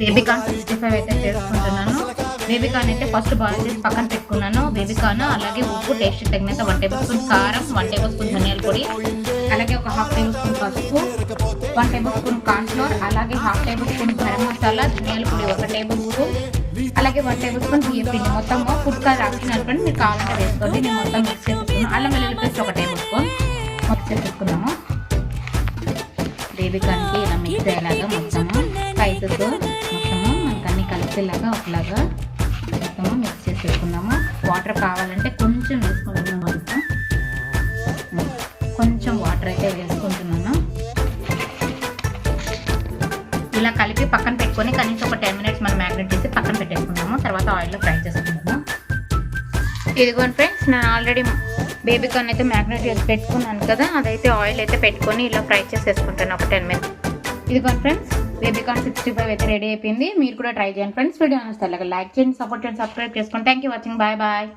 Baby corn 65 అయితే చేసుకుంటున్నాను. Baby corn అయితే ఫస్ట్ బాయిల్ చేసి పక్కన పెట్టుకున్నాను. బేబీకార్న్ అలాగే ఉప్పు, టేస్ట్ తగినంత 1 టేబుల్ స్పూన్ కారం, 1 టేబుల్ స్పూన్ ధనియాల పొడి, అలాగే ఒక 1/2 టేబుల్ స్పూన్ పసుపు, 1 టేబుల్ స్పూన్ కార్న్ ఫ్లోర్, అలాగే 1/2 టేబుల్ స్పూన్ గరం మసాలా, ధనియాల పొడి 1 టేబుల్ స్పూన్, అలాగే 1 టేబుల్ స్పూన్ బియ్యం పిండి. మొత్తము ఫుడ్ కలర్ ఆప్షన్ అనుకోండి, మీరు కావాలంటే వేసుకోండి. నేను మొత్తం మిక్స్ చేసుకున్నాను. అల్లం వెల్లుల్లి పేస్ట్ 1 టేబుల్ స్పూన్ మిక్స్ చేసుకున్నాము. బేబీకార్న్కి ఇలా మిక్స్ అయ్యేలాగా మొత్తము స్పైసెస్ మొత్తము మనకు అన్నీ కలిసేలాగా ఒకలాగా మొత్తము మిక్స్ చేసేసుకున్నాము. వాటర్ కావాలంటే కొంచెం వేసుకుంటున్నాము. కొంచెం వాటర్ అయితే వేసుకుంటున్నాను. ఇలా కలిపి పక్కన పెట్టుకొని కనీసం ఒక 10 మినిట్స్ మనం మ్యాగ్నేట్ చేసి పక్కన పెట్టేసుకున్నాము. తర్వాత ఆయిల్లో ఫ్రై చేసుకుంటాము. ఇదిగోండి ఫ్రెండ్స్, నేను ఆల్రెడీ బేబీకార్న్ అయితే మ్యాగ్నేట్ చేసి పెట్టుకున్నాను కదా, అదైతే ఆయిల్ అయితే పెట్టుకొని ఇలా ఫ్రై చేసేసుకుంటాను ఒక 10 మినిట్స్. ఇదిగోండి ఫ్రెండ్స్, బేబీకార్న్ 65 అయితే రెడీ అయిపోయింది. మీరు కూడా ట్రై చేయండి ఫ్రెండ్స్. వీడియో నచ్చితే లైక్ చేయండి, సపోర్ట్ చేయండి, సబ్స్క్రైబ్ చేసుకోండి. Thank you watching. Bye bye.